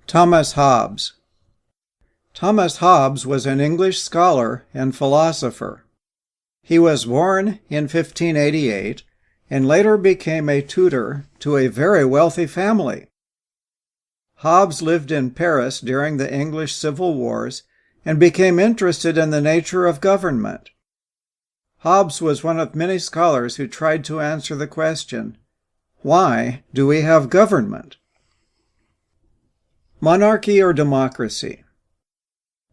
Thomas Hobbes. Thomas Hobbes was an English scholar and philosopher. He was born in 1588 and later became a tutor to a very wealthy family. Hobbes lived in Paris during the English Civil Wars and became interested in the nature of government. Hobbes was one of many scholars who tried to answer the question, why do we have government? Monarchy or democracy?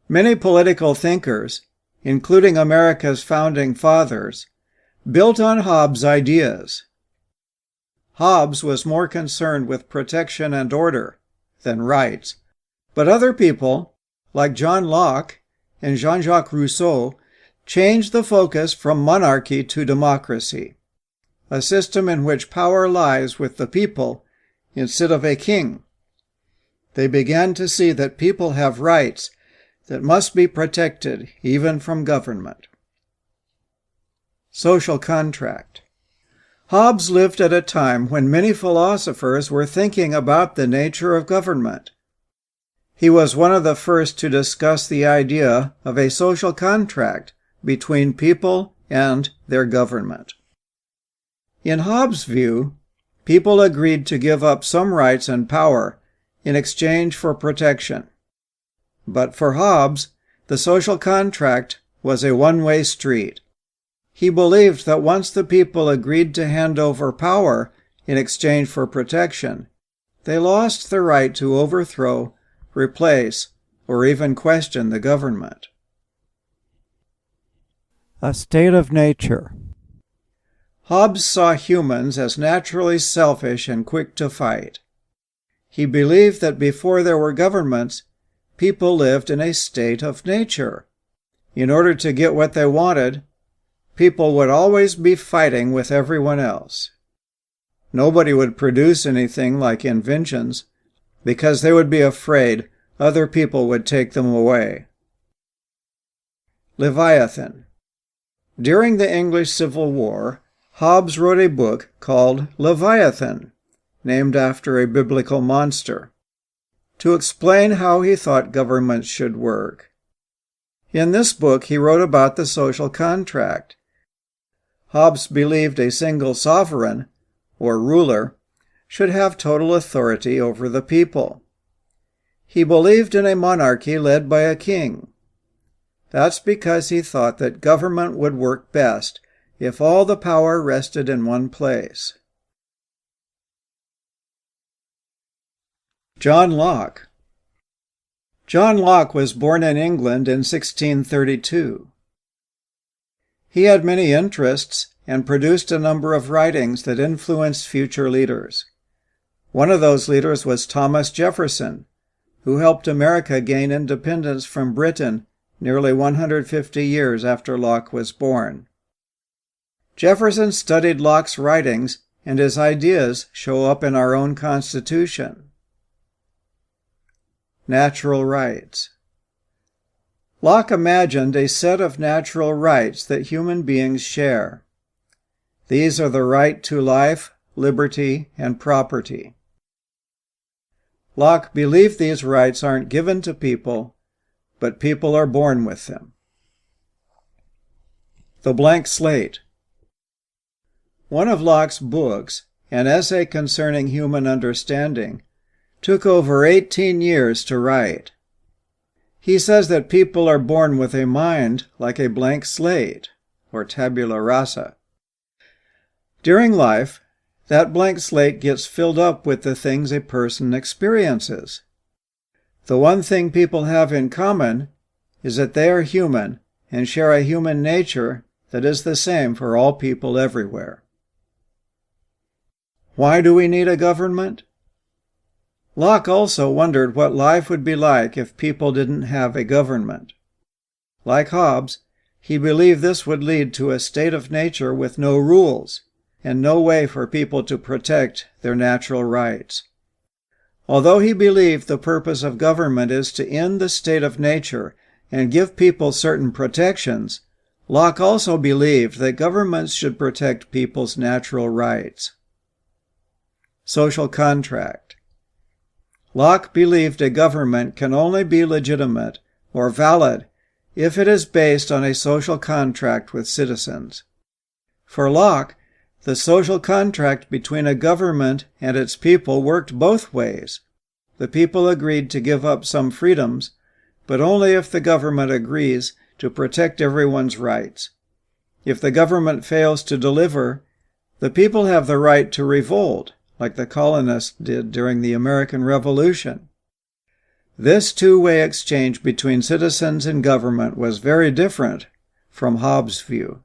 Many political thinkers, including America's founding fathers, built on Hobbes' ideas. Hobbes was more concerned with protection and order than rights, but other people, like John Locke and Jean-Jacques Rousseau, changed the focus from monarchy to democracy, a system in which power lies with the people instead of a king. They began to see that people have rights that must be protected even from government. Social contract. Hobbes lived at a time when many philosophers were thinking about the nature of government. He was one of the first to discuss the idea of a social contract between people and their government. In Hobbes' view, people agreed to give up some rights and power in exchange for protection. But for Hobbes, the social contract was a one-way street. He believed that once the people agreed to hand over power in exchange for protection, they lost the right to overthrow, replace, or even question the government. A state of nature. Hobbes saw humans as naturally selfish and quick to fight. He believed that before there were governments, people lived in a state of nature. In order to get what they wanted, people would always be fighting with everyone else. Nobody would produce anything like inventions because they would be afraid other people would take them away. Leviathan. During the English Civil War, Hobbes wrote a book called Leviathan, named after a biblical monster, to explain how he thought governments should work. In this book, he wrote about the social contract. Hobbes believed a single sovereign, or ruler, should have total authority over the people. He believed in a monarchy led by a king. That's because he thought that government would work best if all the power rested in one place. John Locke. John Locke was born in England in 1632. He had many interests and produced a number of writings that influenced future leaders. One of those leaders was Thomas Jefferson, who helped America gain independence from Britain nearly 150 years after Locke was born. Jefferson studied Locke's writings, and his ideas show up in our own Constitution. Natural rights. Locke imagined a set of natural rights that human beings share. These are the right to life, liberty, and property. Locke believed these rights aren't given to people, but people are born with them. The blank slate. One of Locke's books, an essay concerning human understanding, took over 18 years to write. He says that people are born with a mind like a blank slate, or tabula rasa. During life, that blank slate gets filled up with the things a person experiences. The one thing people have in common is that they are human and share a human nature that is the same for all people everywhere. Why do we need a government? Locke also wondered what life would be like if people didn't have a government. Like Hobbes, he believed this would lead to a state of nature with no rules and no way for people to protect their natural rights. Although he believed the purpose of government is to end the state of nature and give people certain protections, Locke also believed that governments should protect people's natural rights. Social contract. Locke believed a government can only be legitimate or valid if it is based on a social contract with citizens. For Locke, the social contract between a government and its people worked both ways. The people agreed to give up some freedoms, but only if the government agrees to protect everyone's rights. If the government fails to deliver, the people have the right to revolt, like the colonists did during the American Revolution. This two-way exchange between citizens and government was very different from Hobbes' view.